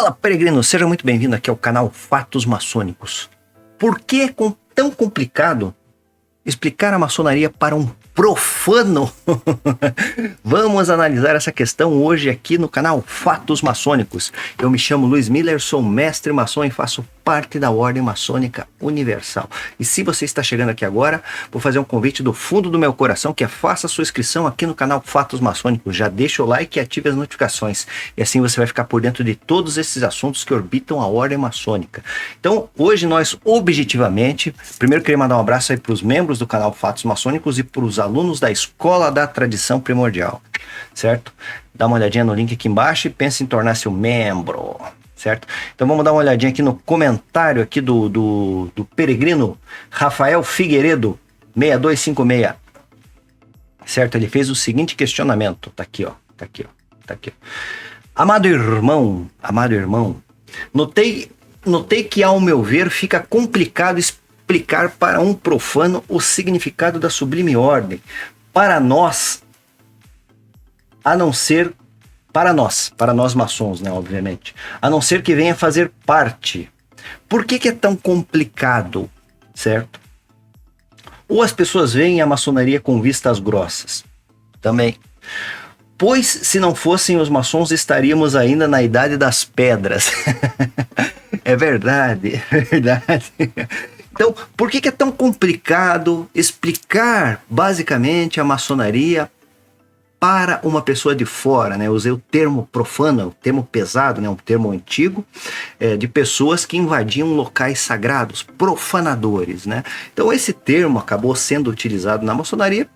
Fala, peregrino! Seja muito bem-vindo aqui ao canal Fatos Maçônicos. Por que é tão complicado explicar a maçonaria para um profano? Vamos analisar essa questão hoje aqui no canal Fatos Maçônicos. Eu me chamo Luiz Miller, sou mestre maçom e faço parte da Ordem Maçônica Universal. E se você está chegando aqui agora, vou fazer um convite do fundo do meu coração, que é faça sua inscrição aqui no canal Fatos Maçônicos. Já deixa o like e ative as notificações. E assim você vai ficar por dentro de todos esses assuntos que orbitam a Ordem Maçônica. Então, hoje nós, objetivamente, primeiro queria mandar um abraço aí para os membros do canal Fatos Maçônicos e para os alunos da Escola da Tradição Primordial, certo? Dá uma olhadinha no link aqui embaixo e pense em tornar-se um membro, certo? Então vamos dar uma olhadinha aqui no comentário aqui do peregrino Rafael Figueiredo 6256, certo? Ele fez o seguinte questionamento, tá aqui ó. Amado irmão, notei que ao meu ver fica complicado explicar para um profano o significado da sublime ordem, para nós maçons, né, obviamente, a não ser que venha fazer parte. Por que é tão complicado, certo? Ou as pessoas veem a maçonaria com vistas grossas? Também. Pois se não fossem os maçons, estaríamos ainda na Idade das Pedras. É verdade. Então, por que é tão complicado explicar basicamente a maçonaria para uma pessoa de fora, né? Eu usei o termo profano, o termo pesado, né? Um termo antigo, de pessoas que invadiam locais sagrados, profanadores, né? Então esse termo acabou sendo utilizado na maçonaria,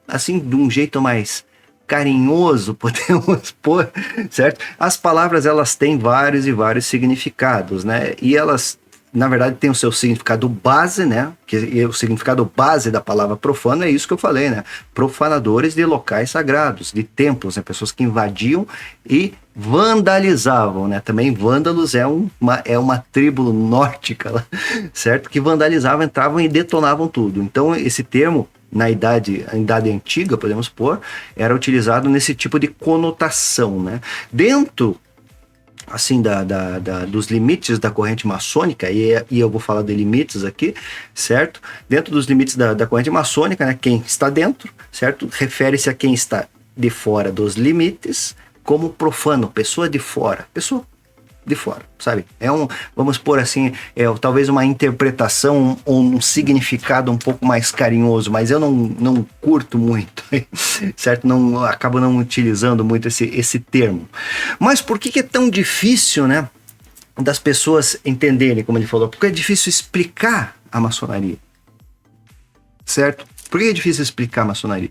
assim, de um jeito mais carinhoso, podemos pôr, certo? As palavras, elas têm vários e vários significados, né? E elas, na verdade, tem o seu significado base, né? Que o significado base da palavra profano é isso que eu falei, né? Profanadores de locais sagrados, de templos, né? Pessoas que invadiam e vandalizavam, né? Também vândalos é uma tribo nórdica, certo? Que vandalizavam, entravam e detonavam tudo. Então, esse termo, na idade antiga, podemos pôr, era utilizado nesse tipo de conotação, né? Dentro, assim, dos limites da corrente maçônica, e eu vou falar de limites aqui, certo? Dentro dos limites da corrente maçônica, né, quem está dentro, certo? Refere-se a quem está de fora dos limites como profano, pessoa de fora, sabe? Vamos pôr assim, talvez uma interpretação ou um significado um pouco mais carinhoso, mas eu não curto muito, certo? Acabo não utilizando muito esse termo. Mas por que é tão difícil, né, das pessoas entenderem, como ele falou? Porque é difícil explicar a maçonaria, certo? Por que é difícil explicar a maçonaria?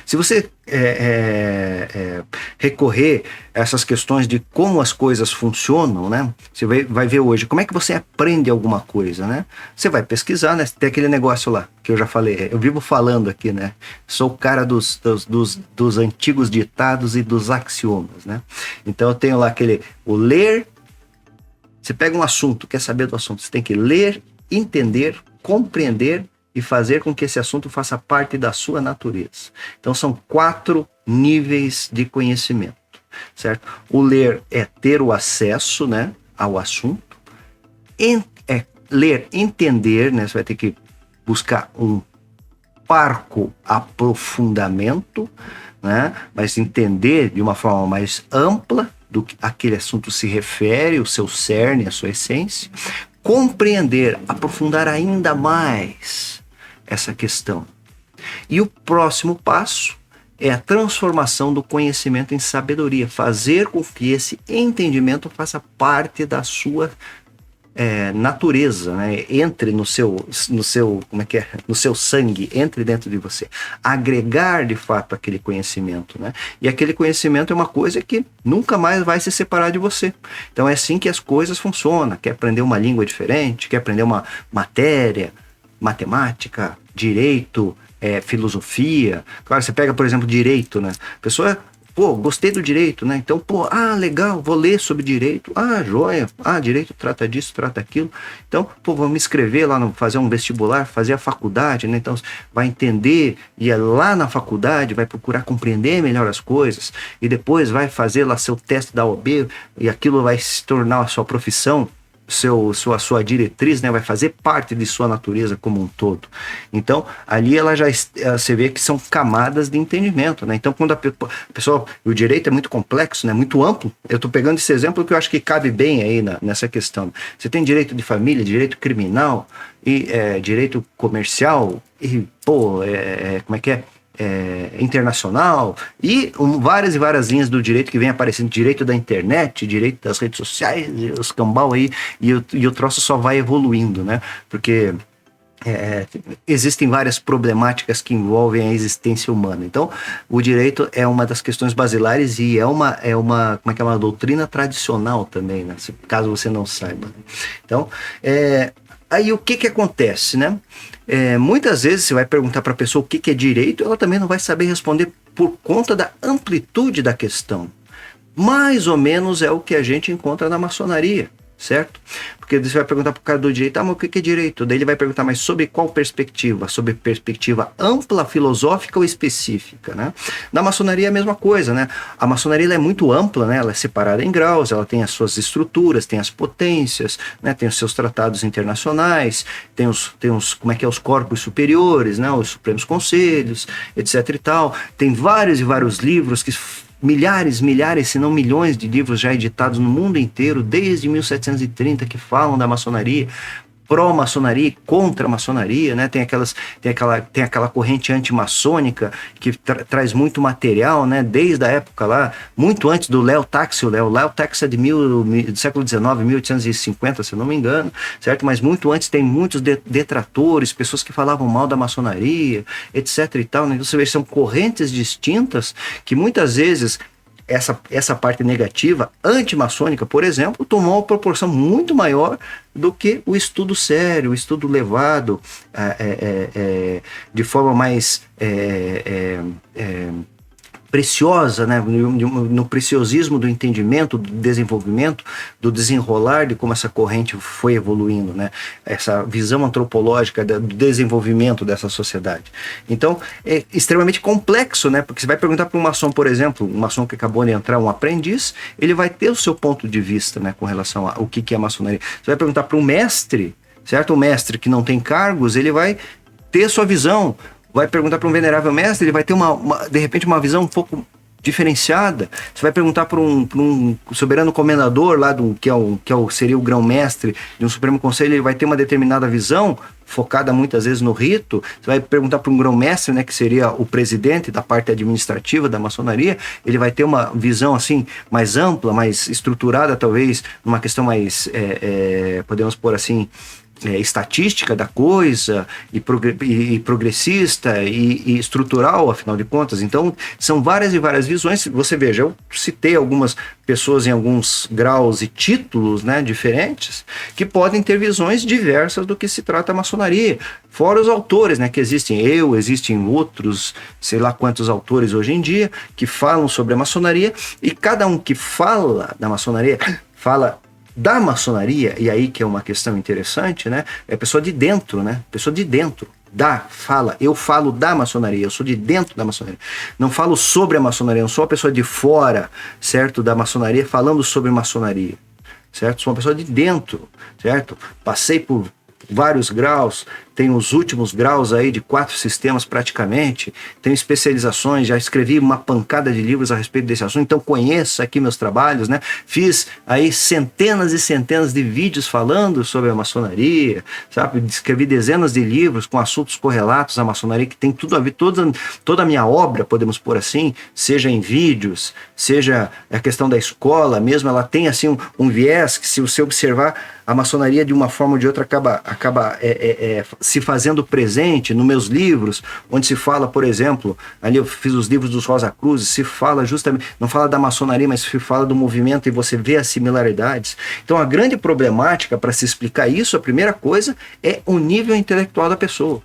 Se você recorrer a essas questões de como as coisas funcionam, né? Você vai ver hoje como é que você aprende alguma coisa, né? Você vai pesquisar, né? Tem aquele negócio lá que eu já falei, eu vivo falando aqui, né? Sou o cara dos antigos ditados e dos axiomas, né? Então eu tenho lá o ler. Você pega um assunto, quer saber do assunto, você tem que ler, entender, compreender e fazer com que esse assunto faça parte da sua natureza. Então são 4 níveis de conhecimento, certo? O ler é ter o acesso, né, ao assunto. Ler, entender, né? Você vai ter que buscar um parco aprofundamento, né? Mas entender de uma forma mais ampla do que aquele assunto se refere, o seu cerne, a sua essência. Compreender, aprofundar ainda mais essa questão. E o próximo passo é a transformação do conhecimento em sabedoria, fazer com que esse entendimento faça parte da sua natureza, né? Entre no seu sangue, entre dentro de você, agregar de fato aquele conhecimento, né? E aquele conhecimento é uma coisa que nunca mais vai se separar de você. Então é assim que as coisas funcionam. Quer aprender uma língua diferente, quer aprender uma matéria, matemática, direito, filosofia. Claro, você pega, por exemplo, direito, né? A pessoa Pô, gostei do direito, né? Então, pô, legal, vou ler sobre direito. Joia. Direito trata disso, trata aquilo. Então, pô, vou me inscrever lá, fazer um vestibular, fazer a faculdade, né? Então, vai entender, e lá na faculdade vai procurar compreender melhor as coisas, e depois vai fazer lá seu teste da OAB, e aquilo vai se tornar a sua profissão, sua diretriz, né, vai fazer parte de sua natureza como um todo. Então, ali você vê que são camadas de entendimento, né? Então, quando a pessoa, o direito é muito complexo, né, muito amplo. Eu estou pegando esse exemplo que eu acho que cabe bem aí nessa questão. Você tem direito de família, direito criminal e direito comercial e como é que é? Internacional e várias e várias linhas do direito que vem aparecendo, direito da internet, direito das redes sociais, os cambal aí, e o troço só vai evoluindo, né? Porque existem várias problemáticas que envolvem a existência humana. Então, o direito é uma das questões basilares e é uma como é que é, uma doutrina tradicional também, né? Caso você não saiba. Então, aí o que acontece, né? Muitas vezes você vai perguntar para a pessoa o que é direito, ela também não vai saber responder por conta da amplitude da questão. Mais ou menos é o que a gente encontra na maçonaria, certo? Porque você vai perguntar para o cara do direito, mas o que é direito? Daí ele vai perguntar, mas sobre qual perspectiva? Sobre perspectiva ampla, filosófica ou específica, né? Na maçonaria é a mesma coisa, né? A maçonaria ela é muito ampla, né? Ela é separada em graus, ela tem as suas estruturas, tem as potências, né? Tem os seus tratados internacionais, tem os corpos superiores, né? Os supremos conselhos, etc e tal. Tem vários e vários livros que milhares, se não milhões de livros já editados no mundo inteiro, desde 1730, que falam da maçonaria, pró-maçonaria e contra a maçonaria, né? Tem aquela corrente antimaçônica que traz muito material, né? Desde a época lá, muito antes do Léo Taxi. O Léo Taxi é do século XIX, 1850, se eu não me engano, certo? Mas muito antes tem muitos detratores, pessoas que falavam mal da maçonaria, etc e tal, né? Então você vê, são correntes distintas que muitas vezes essa parte negativa, antimaçônica, por exemplo, tomou uma proporção muito maior do que o estudo sério, o estudo levado de forma mais preciosa, né? No preciosismo do entendimento, do desenvolvimento, do desenrolar de como essa corrente foi evoluindo, né? Essa visão antropológica do desenvolvimento dessa sociedade. Então, é extremamente complexo, né? Porque você vai perguntar para um maçom, por exemplo, um maçom que acabou de entrar, um aprendiz, ele vai ter o seu ponto de vista, né? Com relação ao que é a maçonaria. Você vai perguntar para um mestre, certo? O mestre que não tem cargos, ele vai ter sua visão. Vai perguntar para um venerável mestre, ele vai ter de repente uma visão um pouco diferenciada. Você vai perguntar para um soberano comendador lá seria o grão-mestre de um Supremo Conselho, ele vai ter uma determinada visão focada muitas vezes no rito. Você vai perguntar para um grão-mestre, né, que seria o presidente da parte administrativa da maçonaria, ele vai ter uma visão assim mais ampla, mais estruturada, talvez numa questão mais podemos pôr assim, estatística da coisa e progressista e estrutural, afinal de contas. Então, são várias e várias visões. Você veja, eu citei algumas pessoas em alguns graus e títulos, né, diferentes, que podem ter visões diversas do que se trata a maçonaria. Fora os autores, né, que existem outros, sei lá quantos autores hoje em dia, que falam sobre a maçonaria, e cada um que fala da maçonaria, fala da maçonaria, e aí que é uma questão interessante, né? É a pessoa de dentro, né? Pessoa de dentro. Eu falo da maçonaria, eu sou de dentro da maçonaria. Não falo sobre a maçonaria, não sou uma pessoa de fora, certo? Da maçonaria, falando sobre maçonaria, certo? Sou uma pessoa de dentro, certo? Passei por vários graus, tenho os últimos graus aí de 4 sistemas praticamente, tenho especializações, já escrevi uma pancada de livros a respeito desse assunto, então conheça aqui meus trabalhos, né? Fiz aí centenas e centenas de vídeos falando sobre a maçonaria, sabe? Escrevi dezenas de livros com assuntos correlatos à maçonaria, que tem tudo a ver, toda a minha obra, podemos pôr assim, seja em vídeos, seja a questão da escola mesmo, ela tem assim um viés que, se você observar, a maçonaria de uma forma ou de outra acaba se fazendo presente nos meus livros, onde se fala, por exemplo, ali eu fiz os livros dos Rosa Cruz, se fala justamente, não fala da maçonaria, mas se fala do movimento e você vê as similaridades. Então a grande problemática para se explicar isso, a primeira coisa é o nível intelectual da pessoa,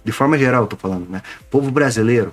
de forma geral eu estou falando, né? Povo brasileiro.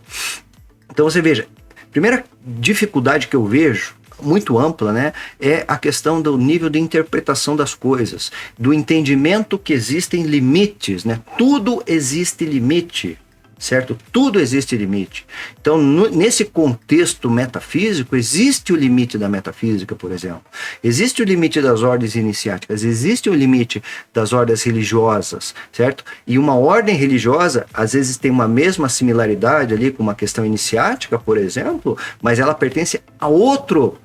Então você veja, Primeira dificuldade que eu vejo, muito ampla, né, é a questão do nível de interpretação das coisas, do entendimento que existem limites, né? Tudo existe limite, certo? Tudo existe limite. Então, nesse contexto metafísico, existe o limite da metafísica, por exemplo. Existe o limite das ordens iniciáticas, existe o limite das ordens religiosas, certo? E uma ordem religiosa, às vezes, tem uma mesma similaridade ali com uma questão iniciática, por exemplo, mas ela pertence a outro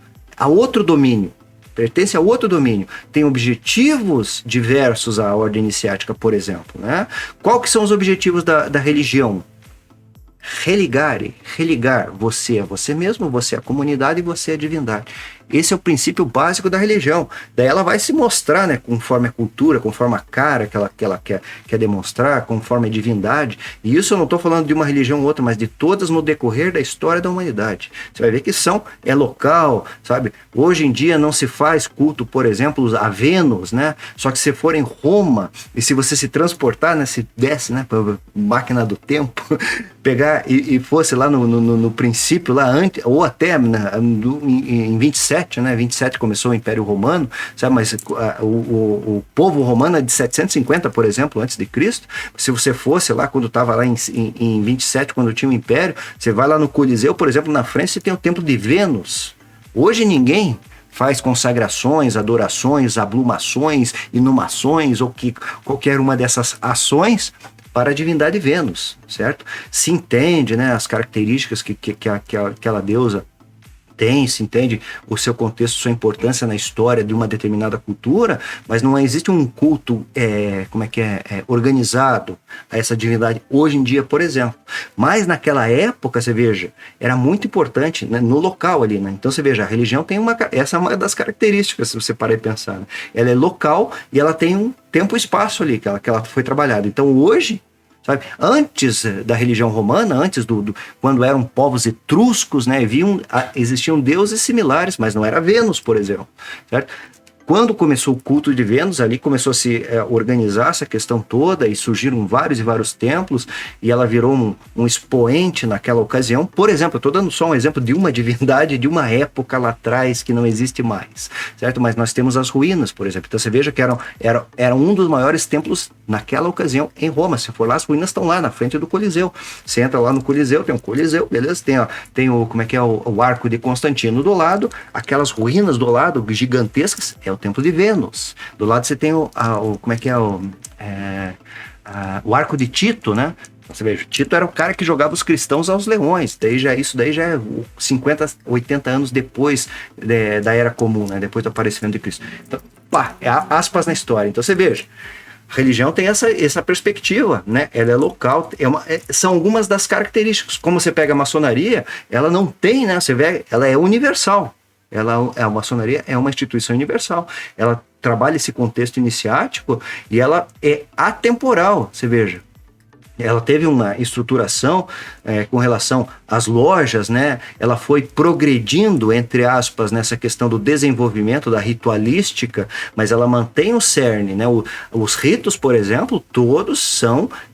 domínio. Pertence a outro domínio. Tem objetivos diversos à ordem iniciática, por exemplo, né? Qual que são os objetivos da religião? Religar você a você mesmo, você a comunidade e você a divindade. Esse é o princípio básico da religião. Daí ela vai se mostrar, né, conforme a cultura, conforme a cara que ela quer demonstrar, conforme a divindade. E isso eu não estou falando de uma religião ou outra, mas de todas no decorrer da história da humanidade. Você vai ver que é local, sabe? Hoje em dia não se faz culto, por exemplo, a Vênus, né? Só que se for em Roma, e se você se transportar, né, se desce, né, para a máquina do tempo, pegar e fosse lá no princípio, lá antes, ou até em 27, né? 27 começou o Império Romano, sabe? Mas o povo romano é de 750, por exemplo, antes de Cristo. Se você fosse lá quando estava lá em 27, quando tinha o Império, você vai lá no Coliseu, por exemplo, na frente você tem o Templo de Vênus. Hoje ninguém faz consagrações, adorações, ablumações, inumações ou qualquer uma dessas ações para a divindade Vênus, certo? Se entende, né, as características que aquela deusa tem, se entende o seu contexto, sua importância na história de uma determinada cultura, mas não existe um culto organizado a essa divindade hoje em dia, por exemplo. Mas naquela época, você veja, era muito importante, né, no local ali, né? Então você veja, a religião tem essa é uma das características, se você parar e pensar, né? Ela é local e ela tem um tempo e espaço ali que ela foi trabalhada. Então hoje, sabe? Antes da religião romana, antes quando eram povos etruscos, né, existiam deuses similares, mas não era Vênus, por exemplo, certo? Quando começou o culto de Vênus, ali começou a se organizar essa questão toda e surgiram vários e vários templos e ela virou um expoente naquela ocasião. Por exemplo, eu estou dando só um exemplo de uma divindade de uma época lá atrás que não existe mais, certo? Mas nós temos as ruínas, por exemplo. Então você veja que era um dos maiores templos naquela ocasião em Roma. Se for lá, as ruínas estão lá na frente do Coliseu. Você entra lá no Coliseu, tem um Coliseu, beleza? Tem o Arco de Constantino do lado, aquelas ruínas do lado, gigantescas, o Templo de Vênus. Do lado você tem o Arco de Tito, né? Você veja, Tito era o cara que jogava os cristãos aos leões. Isso daí já é 50, 80 anos depois da Era Comum, né? Depois do aparecimento de Cristo. Então, aspas na história. Então você veja, a religião tem essa perspectiva, né? Ela é local, são algumas das características. Como você pega a maçonaria, ela não tem, né? Você vê, ela é universal. A maçonaria é uma instituição universal. Ela trabalha esse contexto iniciático e ela é atemporal, você veja. Ela teve uma estruturação com relação às lojas, né? Ela foi progredindo, entre aspas, nessa questão do desenvolvimento da ritualística, mas ela mantém o cerne, né? Os ritos, por exemplo, todos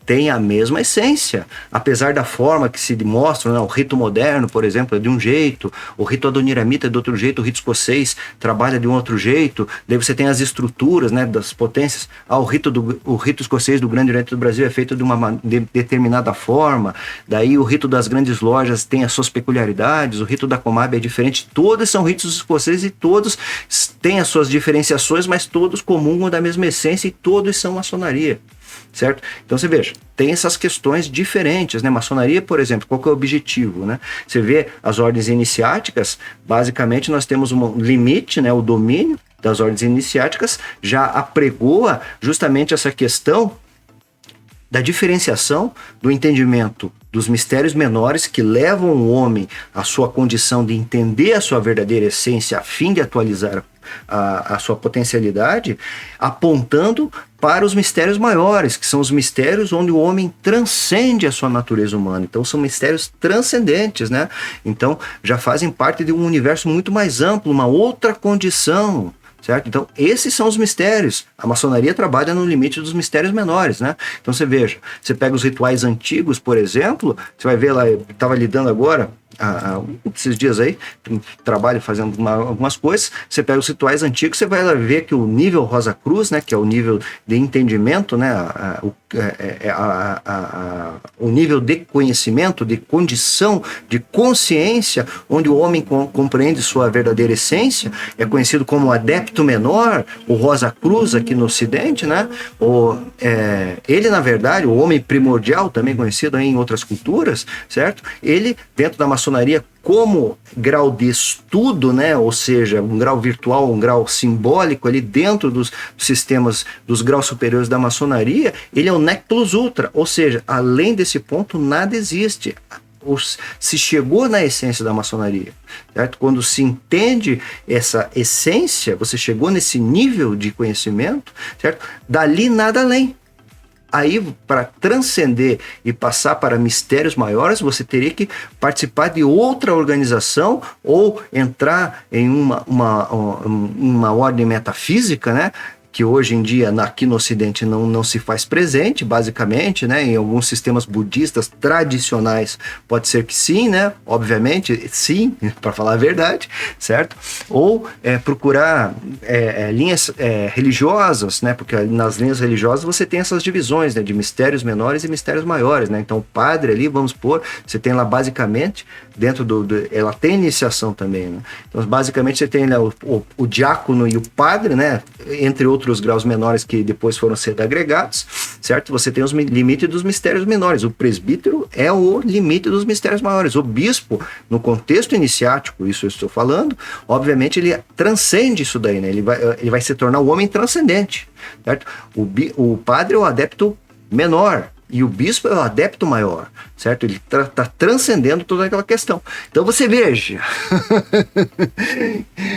têm a mesma essência, apesar da forma que se demonstra, né? O rito moderno, por exemplo, é de um jeito, o rito adoniramita é de outro jeito, o rito escocês trabalha de um outro jeito, daí você tem as estruturas, né, das potências. O rito escocês do Grande Oriente do Brasil é feito de uma determinada forma, daí o rito das grandes lojas tem as suas peculiaridades, o rito da Comábia é diferente, todos são ritos escoceses e todos têm as suas diferenciações, mas todos comungam da mesma essência e todos são maçonaria. Certo? Então você veja, tem essas questões diferentes, né? Maçonaria, por exemplo, qual que é o objetivo, né? Você vê as ordens iniciáticas, basicamente nós temos um limite, né? O domínio das ordens iniciáticas já apregoa justamente essa questão da diferenciação do entendimento dos mistérios menores que levam o homem à sua condição de entender a sua verdadeira essência a fim de atualizar a sua potencialidade, apontando para os mistérios maiores, que são os mistérios onde o homem transcende a sua natureza humana. Então são mistérios transcendentes, né? Então já fazem parte de um universo muito mais amplo, uma outra condição, certo? Então esses são os mistérios. A maçonaria trabalha no limite dos mistérios menores, né? Então você veja, você pega os rituais antigos, por exemplo, você vai ver lá, eu estava lidando agora esses dias aí, trabalho fazendo algumas coisas, você pega os rituais antigos, você vai ver que o nível Rosa Cruz, né, que é o nível de entendimento, né, o nível de conhecimento, de condição, de consciência, onde o homem compreende sua verdadeira essência, é conhecido como adepto menor, o Rosa Cruz aqui no Ocidente, né, ele, na verdade, o homem primordial, também conhecido em outras culturas, certo? Ele, dentro da maçonaria, como grau de estudo, né? Ou seja, um grau virtual, um grau simbólico ali dentro dos sistemas dos graus superiores da maçonaria, ele é o nec plus ultra, ou seja, além desse ponto nada existe. Se chegou na essência da maçonaria, certo? Quando se entende essa essência, você chegou nesse nível de conhecimento, certo? Dali nada além. Aí, para transcender e passar para mistérios maiores, você teria que participar de outra organização ou entrar em uma ordem metafísica, né? Que hoje em dia aqui no Ocidente não se faz presente, basicamente, né? Em alguns sistemas budistas tradicionais pode ser que sim, né? Obviamente, sim, para falar a verdade, certo? Ou procurar linhas religiosas, né? Porque nas linhas religiosas você tem essas divisões, né? De mistérios menores e mistérios maiores, né? Então o padre ali, vamos supor, você tem lá basicamente, dentro ela tem iniciação também, né? Então basicamente você tem, né, o diácono e o padre, né? Entre outros graus menores que depois foram sendo agregados, certo? Você tem os limites dos mistérios menores. O presbítero é o limite dos mistérios maiores. O bispo, no contexto iniciático, isso eu estou falando, obviamente ele transcende isso daí, né? Ele vai se tornar o homem transcendente, certo? O padre é o adepto menor e o bispo é o adepto maior, certo? Ele está transcendendo toda aquela questão. Então você veja,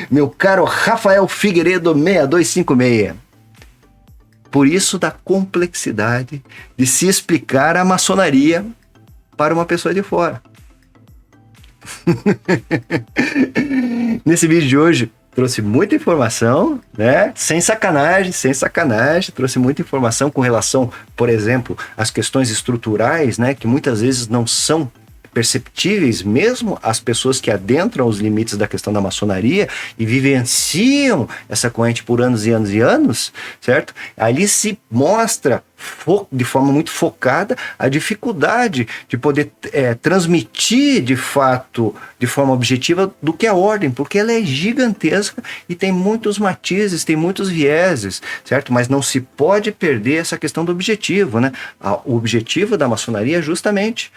meu caro Rafael Figueiredo 6256, por isso da complexidade de se explicar a maçonaria para uma pessoa de fora. Nesse vídeo de hoje, trouxe muita informação, né? Sem sacanagem, trouxe muita informação com relação, por exemplo, às questões estruturais, né? Que muitas vezes não são perceptíveis, mesmo as pessoas que adentram os limites da questão da maçonaria e vivenciam essa corrente por anos e anos e anos, certo? Ali se mostra de forma muito focada a dificuldade de poder transmitir de fato, de forma objetiva, do que é a ordem, porque ela é gigantesca e tem muitos matizes, tem muitos vieses, certo? Mas não se pode perder essa questão do objetivo, né? O objetivo da maçonaria é justamente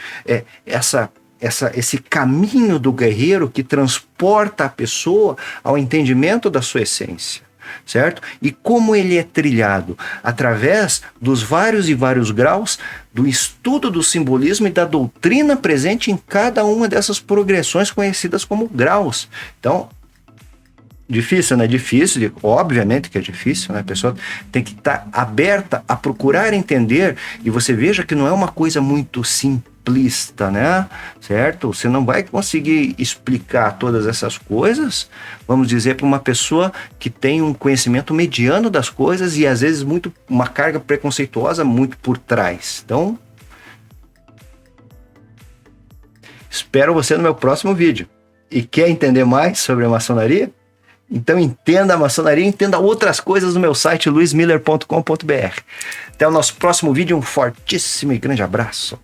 esse caminho do guerreiro que transporta a pessoa ao entendimento da sua essência, certo? E como ele é trilhado? Através dos vários e vários graus do estudo do simbolismo e da doutrina presente em cada uma dessas progressões conhecidas como graus. Então, difícil, né? Difícil, obviamente que é difícil, né? A pessoa tem que estar aberta a procurar entender, e você veja que não é uma coisa muito simplista, né? Certo? Você não vai conseguir explicar todas essas coisas, vamos dizer, para uma pessoa que tem um conhecimento mediano das coisas e às vezes uma carga preconceituosa muito por trás. Então, espero você no meu próximo vídeo. E quer entender mais sobre a maçonaria? Então entenda a maçonaria, entenda outras coisas no meu site luismiller.com.br. Até o nosso próximo vídeo, um fortíssimo e grande abraço.